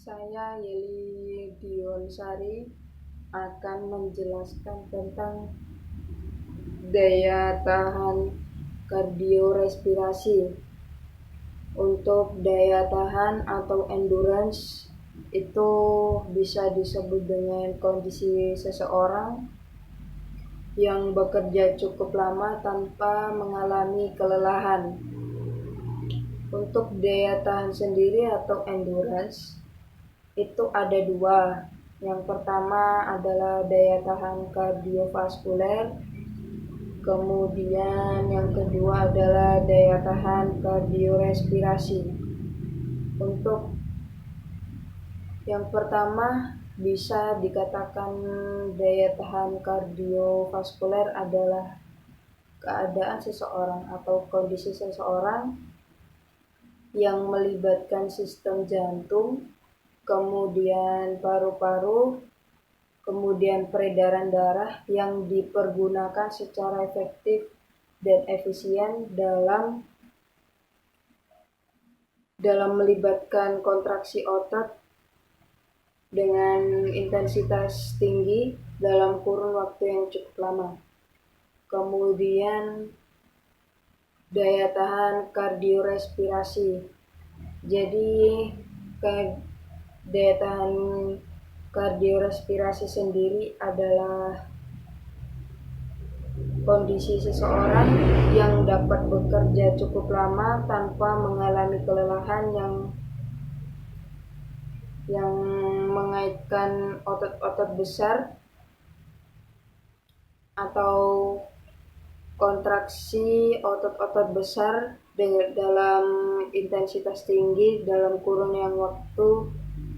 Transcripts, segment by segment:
Saya Yeli Dionsari akan menjelaskan tentang daya tahan kardiorespirasi. Untuk daya tahan atau endurance itu bisa disebut dengan kondisi seseorang yang bekerja cukup lama tanpa mengalami kelelahan. Untuk daya tahan sendiri atau endurance itu ada dua. Yang pertama adalah daya tahan kardiovaskuler, kemudian yang kedua adalah daya tahan kardiorespirasi. Untuk yang pertama bisa dikatakan daya tahan kardiovaskuler adalah keadaan seseorang atau kondisi seseorang yang melibatkan sistem jantung, kemudian paru-paru, kemudian peredaran darah yang dipergunakan secara efektif dan efisien dalam melibatkan kontraksi otot dengan intensitas tinggi dalam kurun waktu yang cukup lama. Kemudian daya tahan kardiorespirasi. Jadi daya tahan kardiorespirasi sendiri adalah kondisi seseorang yang dapat bekerja cukup lama tanpa mengalami kelelahan yang mengaitkan otot-otot besar atau kontraksi otot-otot besar dalam intensitas tinggi dalam kurun yang waktu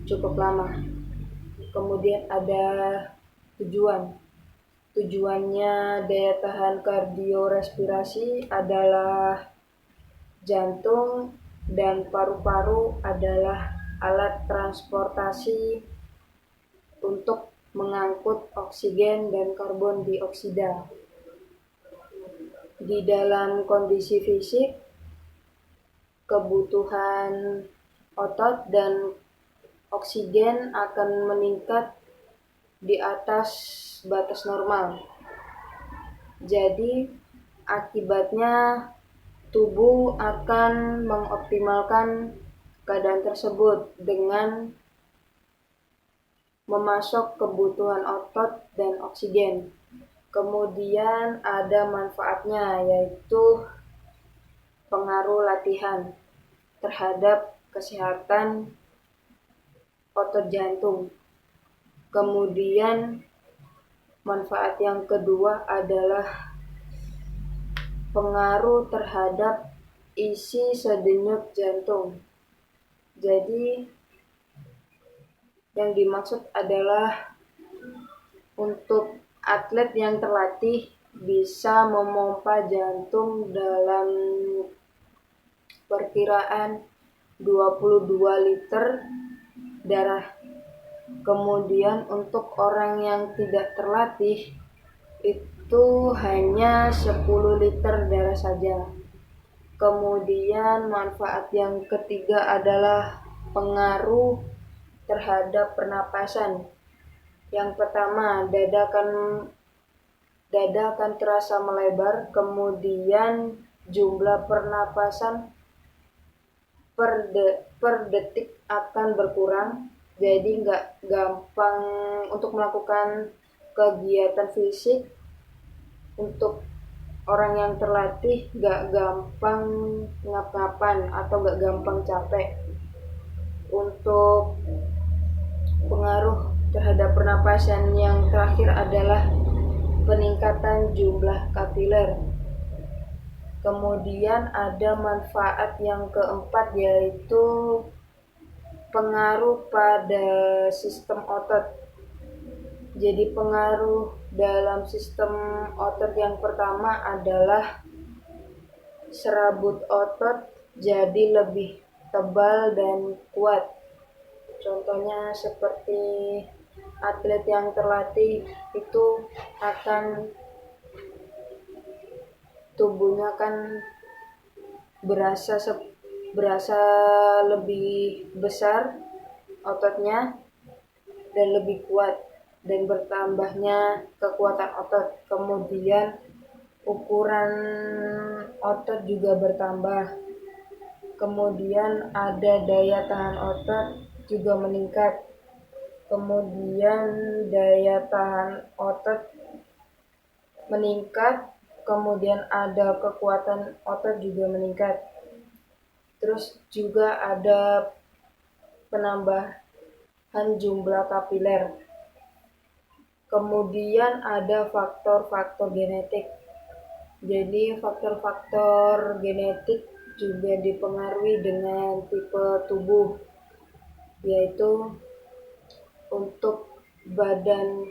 cukup lama. Kemudian ada tujuannya daya tahan kardiorespirasi adalah jantung dan paru-paru adalah alat transportasi untuk mengangkut oksigen dan karbon dioksida. Di dalam kondisi fisik, kebutuhan otot dan oksigen akan meningkat di atas batas normal. Jadi, akibatnya tubuh akan mengoptimalkan keadaan tersebut dengan memasok kebutuhan otot dan oksigen. Kemudian ada manfaatnya, yaitu pengaruh latihan terhadap kesehatan otot jantung. Kemudian manfaat yang kedua adalah pengaruh terhadap isi sedenyut jantung. Jadi yang dimaksud adalah untuk atlet yang terlatih bisa memompa jantung dalam perkiraan 22 liter darah. Kemudian untuk orang yang tidak terlatih itu hanya 10 liter darah saja. Kemudian manfaat yang ketiga adalah pengaruh terhadap pernapasan. Yang pertama, dada akan terasa melebar, kemudian jumlah pernapasan per detik akan berkurang. Jadi nggak gampang untuk melakukan kegiatan fisik. Untuk orang yang terlatih nggak gampang ngap-ngapan atau nggak gampang capek. Untuk pengaruh terhadap pernapasan yang terakhir adalah peningkatan jumlah kapiler. Kemudian ada manfaat yang keempat, yaitu pengaruh pada sistem otot. Jadi pengaruh dalam sistem otot yang pertama adalah serabut otot jadi lebih tebal dan kuat. Contohnya seperti atlet yang terlatih itu akan tubuhnya kan berasa lebih besar, ototnya dan lebih kuat dan bertambahnya kekuatan otot. Kemudian ukuran otot juga bertambah. Kemudian ada daya tahan otot juga meningkat. Kemudian daya tahan otot meningkat, kemudian ada kekuatan otot juga meningkat. Terus juga ada penambahan jumlah kapiler. Kemudian ada faktor-faktor genetik. Jadi faktor-faktor genetik juga dipengaruhi dengan tipe tubuh, yaitu untuk badan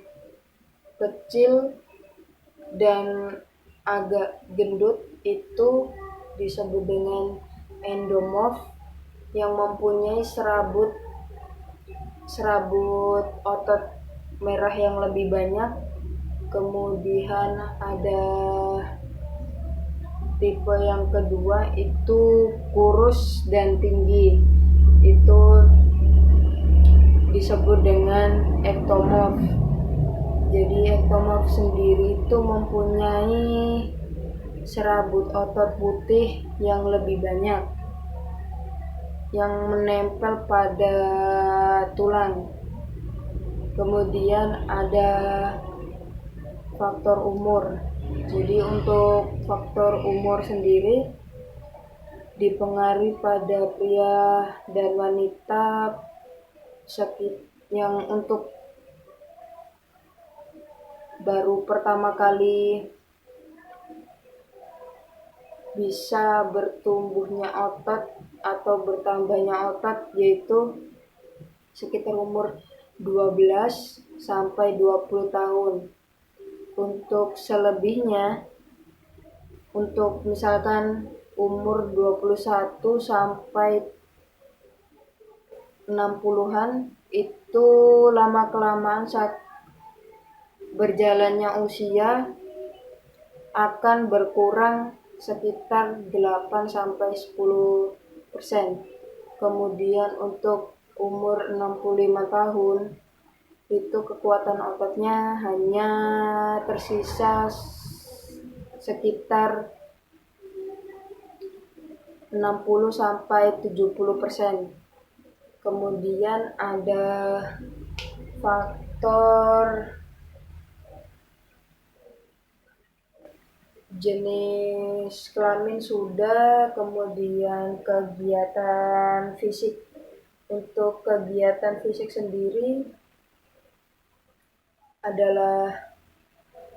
kecil dan agak gendut itu disebut dengan endomorf, yang mempunyai serabut otot merah yang lebih banyak. Kemudian ada tipe yang kedua itu kurus dan tinggi, itu disebut dengan ektomorf. Jadi ektomorf sendiri itu mempunyai serabut otot putih yang lebih banyak yang menempel pada tulang. Kemudian ada faktor umur. Jadi untuk faktor umur sendiri dipengaruhi pada pria dan wanita yang untuk baru pertama kali bisa bertumbuhnya otot atau bertambahnya otot yaitu sekitar umur 12 sampai 20 tahun. Untuk selebihnya, untuk misalkan umur 21 sampai 60-an itu lama-kelamaan saat berjalannya usia akan berkurang sekitar 8 sampai 10%. Kemudian untuk umur 65 tahun itu kekuatan ototnya hanya tersisa sekitar 60 sampai 70%. Kemudian ada faktor jenis kelamin sudah, kemudian kegiatan fisik. Untuk kegiatan fisik sendiri adalah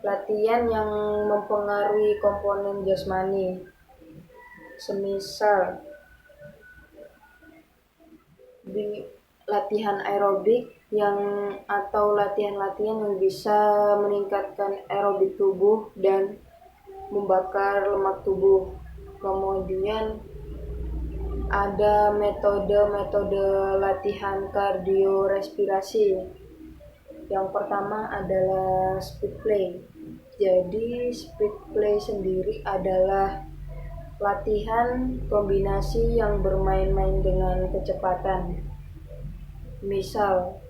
latihan yang mempengaruhi komponen jasmani, semisal di latihan aerobik atau latihan-latihan yang bisa meningkatkan aerobik tubuh dan membakar lemak tubuh. Kemudian ada metode-metode latihan kardiorespirasi. Yang pertama adalah speed play. Jadi speed play sendiri adalah latihan kombinasi yang bermain-main dengan kecepatan. Misal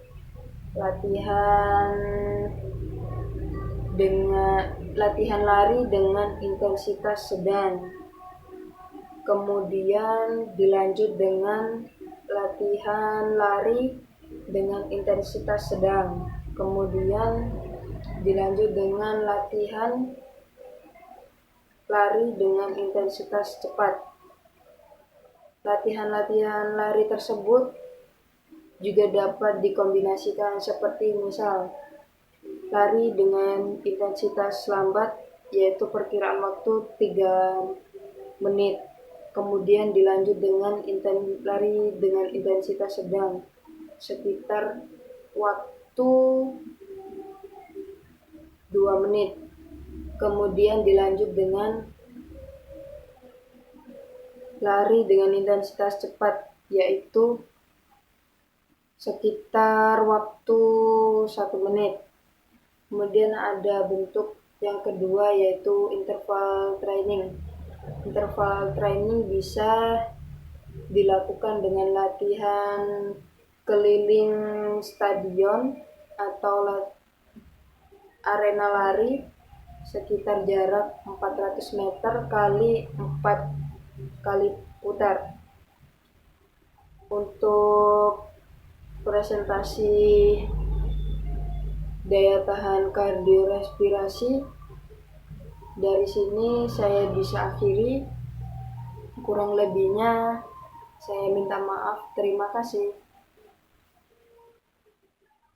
latihan lari dengan intensitas sedang. Kemudian dilanjut dengan latihan lari dengan intensitas sedang. Kemudian dilanjut dengan latihan lari dengan intensitas cepat. Latihan-latihan lari tersebut juga dapat dikombinasikan seperti misal lari dengan intensitas lambat, yaitu perkiraan waktu 3 menit. Kemudian dilanjut dengan lari dengan intensitas sedang sekitar waktu 2 menit. Kemudian dilanjut dengan lari dengan intensitas cepat, yaitu sekitar waktu 1 menit. Kemudian ada bentuk yang kedua yaitu interval training. Interval training bisa dilakukan dengan latihan keliling stadion atau arena lari sekitar jarak 400 meter kali 4 kali putar. Untuk presentasi daya tahan kardiorespirasi, dari sini saya bisa akhiri. Kurang lebihnya saya minta maaf. Terima kasih.